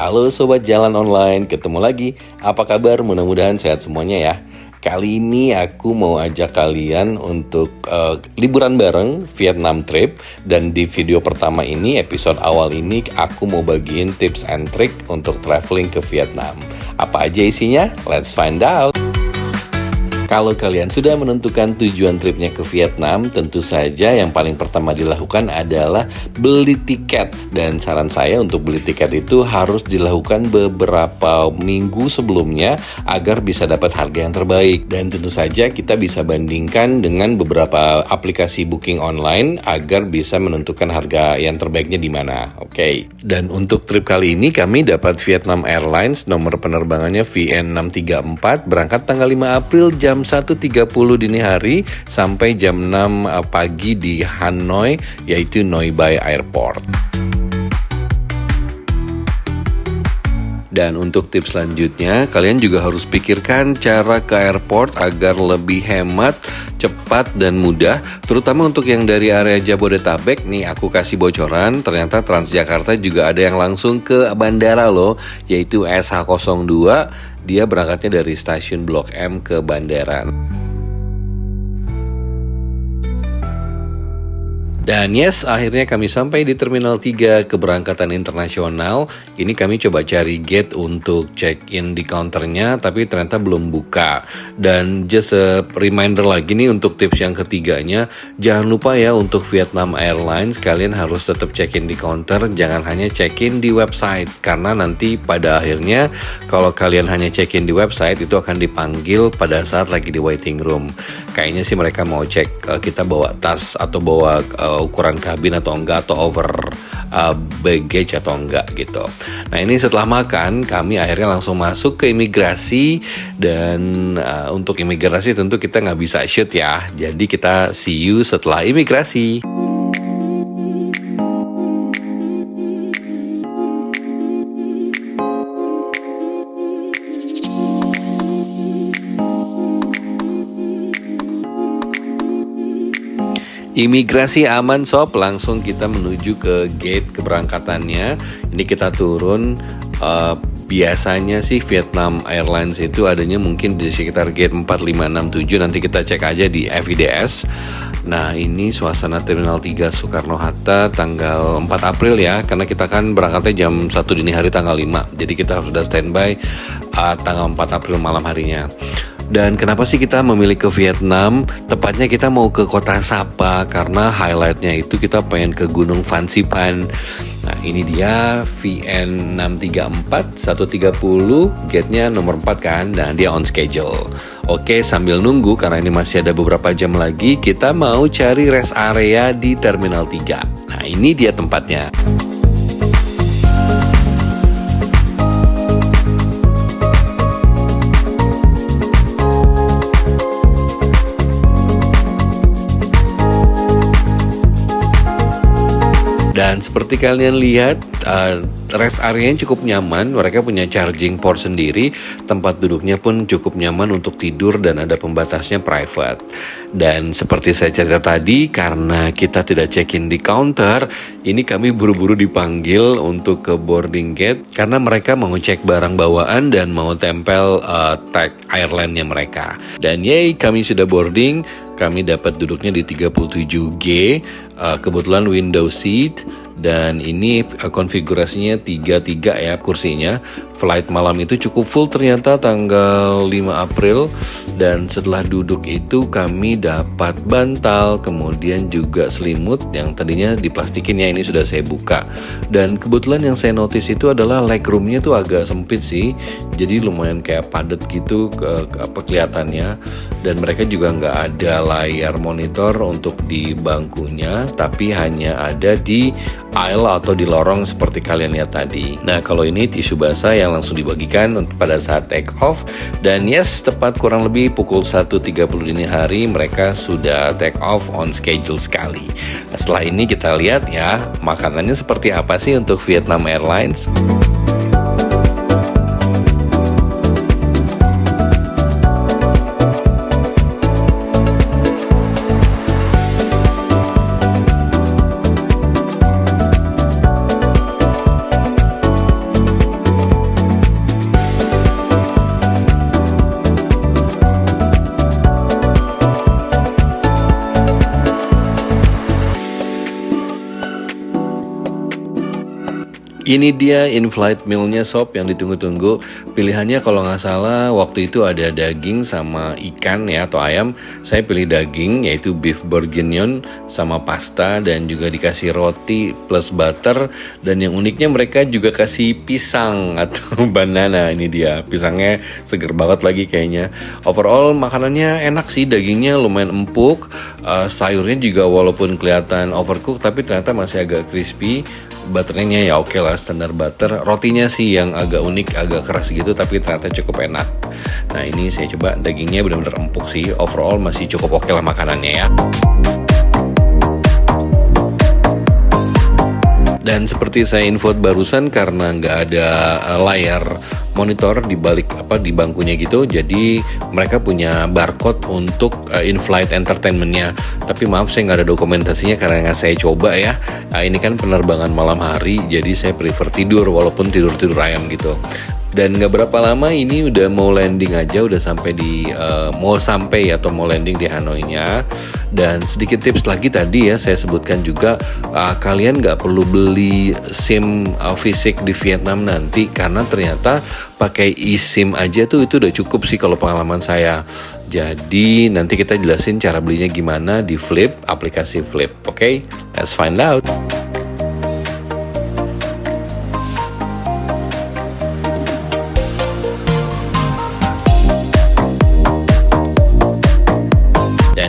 Halo Sobat Jalan Online, ketemu lagi. Apa kabar? Mudah-mudahan sehat semuanya ya. Kali ini aku mau ajak kalian untuk liburan bareng Vietnam trip. Dan di video pertama ini, episode awal ini, aku mau bagiin tips and trick untuk traveling ke Vietnam. Apa aja isinya? Let's find out! Kalau kalian sudah menentukan tujuan tripnya ke Vietnam, tentu saja yang paling pertama dilakukan adalah beli tiket. Dan saran saya untuk beli tiket itu harus dilakukan beberapa minggu sebelumnya agar bisa dapat harga yang terbaik. Dan tentu saja kita bisa bandingkan dengan beberapa aplikasi booking online agar bisa menentukan harga yang terbaiknya di mana. Oke. Dan untuk trip kali ini kami dapat Vietnam Airlines, nomor penerbangannya VN634, berangkat tanggal 5 April jam 1.30 dini hari sampai jam 6 pagi di Hanoi, yaitu Noi Bai Airport. Dan untuk tips selanjutnya, kalian juga harus pikirkan cara ke airport agar lebih hemat, cepat, dan mudah. Terutama untuk yang dari area Jabodetabek, nih aku kasih bocoran, ternyata Transjakarta juga ada yang langsung ke bandara loh, yaitu SH02. Dia berangkatnya dari stasiun Blok M ke bandara. Dan yes, akhirnya kami sampai di Terminal 3 keberangkatan internasional. Ini kami coba cari gate untuk check-in di counternya, tapi ternyata belum buka. Dan just a reminder lagi nih untuk tips yang ketiganya, jangan lupa ya untuk Vietnam Airlines, kalian harus tetap check-in di counter, jangan hanya check-in di website. Karena nanti pada akhirnya, kalau kalian hanya check-in di website, itu akan dipanggil pada saat lagi di waiting room. Kayaknya sih mereka mau cek kita bawa tas atau bawa ukuran kabin atau enggak, atau over baggage atau enggak gitu. Nah ini setelah makan, kami akhirnya langsung masuk ke imigrasi. Dan untuk imigrasi tentu kita nggak bisa shoot ya. Jadi kita see you setelah imigrasi. Imigrasi aman sob, langsung kita menuju ke gate keberangkatannya. Ini kita turun, biasanya sih Vietnam Airlines itu adanya mungkin di sekitar gate 4567, nanti kita cek aja di FIDS. Nah ini suasana Terminal 3 Soekarno-Hatta tanggal 4 April ya, karena kita kan berangkatnya jam 1 dini hari tanggal 5, jadi kita harus sudah standby tanggal 4 April malam harinya. Dan kenapa sih kita memilih ke Vietnam? Tepatnya kita mau ke kota Sapa, karena highlightnya itu kita pengen ke Gunung Phan Xipang. Nah ini dia VN634 130, gate-nya nomor 4 kan, dan dia on schedule. Oke, sambil nunggu karena ini masih ada beberapa jam lagi, kita mau cari rest area di Terminal 3. Nah ini dia tempatnya. Dan seperti kalian lihat, rest area-nya cukup nyaman. Mereka punya charging port sendiri. Tempat duduknya pun cukup nyaman untuk tidur dan ada pembatasnya private. Dan seperti saya cerita tadi, karena kita tidak check-in di counter, ini kami buru-buru dipanggil untuk ke boarding gate karena mereka mau cek barang bawaan dan mau tempel tag airline-nya mereka. Dan yay, kami sudah boarding. Kami dapat duduknya di 37G, kebetulan window seat, dan ini konfigurasinya 33 ya kursinya. Flight malam itu cukup full ternyata tanggal 5 April. Dan setelah duduk itu kami dapat bantal, kemudian juga selimut yang tadinya diplastikin ya, ini sudah saya buka. Dan kebetulan yang saya notice itu adalah legroomnya tuh agak sempit sih, jadi lumayan kayak padat gitu kelihatannya. Dan mereka juga nggak ada layar monitor untuk di bangkunya, tapi hanya ada di aisle atau di lorong seperti kalian lihat tadi. Nah kalau ini tisu basah yang langsung dibagikan pada saat take off. Dan yes, tepat kurang lebih pukul 1.30 dini hari mereka sudah take off on schedule sekali. Setelah ini kita lihat ya, makanannya seperti apa sih untuk Vietnam Airlines. Ini dia in-flight mealnya sob yang ditunggu-tunggu. Pilihannya kalau nggak salah waktu itu ada daging sama ikan ya atau ayam. Saya pilih daging yaitu beef bourguignon sama pasta dan juga dikasih roti plus butter. Dan yang uniknya mereka juga kasih pisang atau banana. Ini dia pisangnya seger banget lagi kayaknya. Overall makanannya enak sih, dagingnya lumayan empuk. Sayurnya juga walaupun kelihatan overcooked tapi ternyata masih agak crispy. Butternya ya oke lah, standar butter. Rotinya sih yang agak unik, agak keras gitu tapi ternyata cukup enak. Nah ini saya coba, dagingnya benar-benar empuk sih. Overall masih cukup oke lah makanannya ya. Dan seperti saya info barusan, karena nggak ada layar monitor di balik di bangkunya gitu, jadi mereka punya barcode untuk in-flight entertainmentnya. Tapi maaf saya nggak ada dokumentasinya karena nggak saya coba ya. Ini kan penerbangan malam hari, jadi saya prefer tidur walaupun tidur ayam gitu. Dan nggak berapa lama ini udah mau landing aja, udah sampai di mau landing di Hanoi-nya. Dan sedikit tips lagi tadi ya saya sebutkan juga, kalian nggak perlu beli SIM fisik di Vietnam nanti, karena ternyata pakai eSIM aja tuh itu udah cukup sih kalau pengalaman saya. Jadi nanti kita jelasin cara belinya gimana di Flip, aplikasi Flip. Oke, let's find out.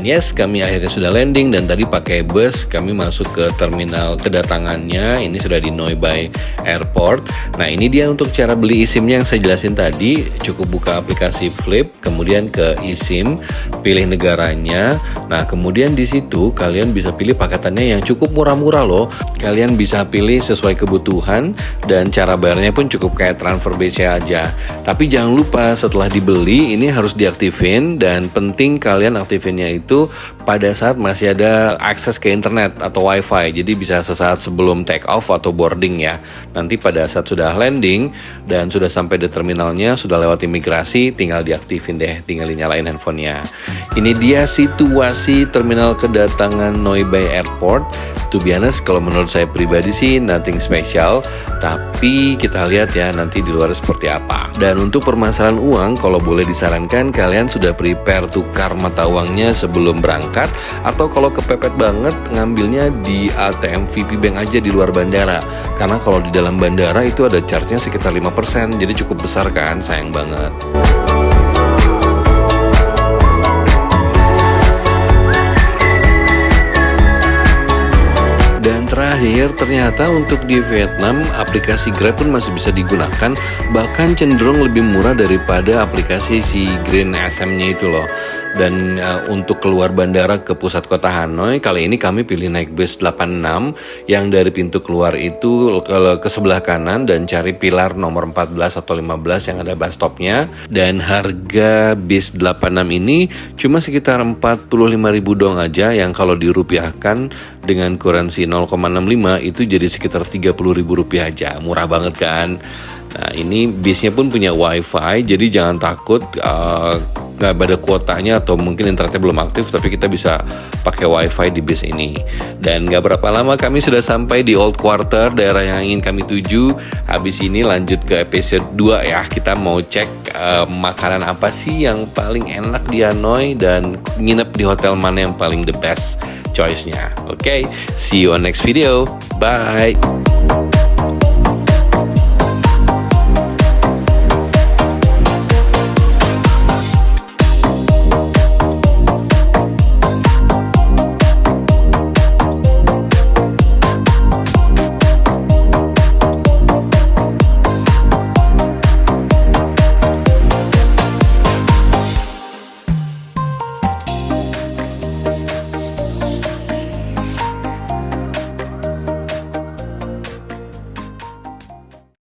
Yes, kami akhirnya sudah landing dan tadi pakai bus kami masuk ke terminal kedatangannya. Ini sudah di Noi Bai Airport. Nah ini dia untuk cara beli eSIM-nya yang saya jelasin tadi. Cukup buka aplikasi Flip, kemudian ke eSIM, pilih negaranya. Nah kemudian di situ kalian bisa pilih paketannya yang cukup murah-murah loh. Kalian bisa pilih sesuai kebutuhan dan cara bayarnya pun cukup kayak transfer BCA aja. Tapi jangan lupa setelah dibeli ini harus diaktifin, dan penting kalian aktifinnya itu pada saat masih ada akses ke internet atau wifi, jadi bisa sesaat sebelum take off atau boarding ya. Nanti pada saat sudah landing dan sudah sampai di terminalnya, sudah lewat imigrasi, tinggal diaktifin deh, tinggal nyalain handphonenya. Ini dia situasi terminal kedatangan Noi Bai Airport. To be honest, kalau menurut saya pribadi sih nothing special, tapi kita lihat ya nanti di luar seperti apa. Dan untuk permasalahan uang, kalau boleh disarankan kalian sudah prepare tukar mata uangnya sebelum berangkat, atau kalau kepepet banget ngambilnya di ATM VP Bank aja di luar bandara, karena kalau di dalam bandara itu ada charge-nya sekitar 5%, jadi cukup besar kan, sayang banget. Dan terakhir, ternyata untuk di Vietnam aplikasi Grab pun masih bisa digunakan, bahkan cenderung lebih murah daripada aplikasi si Green SM-nya itu loh. Dan untuk keluar bandara ke pusat kota Hanoi, kali ini kami pilih naik bus 86 yang dari pintu keluar itu ke sebelah kanan dan cari pilar nomor 14 atau 15 yang ada bus stopnya. Dan harga bis 86 ini cuma sekitar 45.000 dong aja, yang kalau dirupiahkan dengan kurensi 0,65 itu jadi sekitar 30.000 rupiah aja. Murah banget kan? Nah ini bisnya pun punya wifi, jadi jangan takut nggak ada kuotanya atau mungkin internetnya belum aktif, tapi kita bisa pakai wifi di bis ini. Dan nggak berapa lama kami sudah sampai di Old Quarter, daerah yang ingin kami tuju. Habis ini lanjut ke episode 2 ya, kita mau cek makanan apa sih yang paling enak di Hanoi dan nginep di hotel mana yang paling the best choice-nya. Oke, see you on next video. Bye.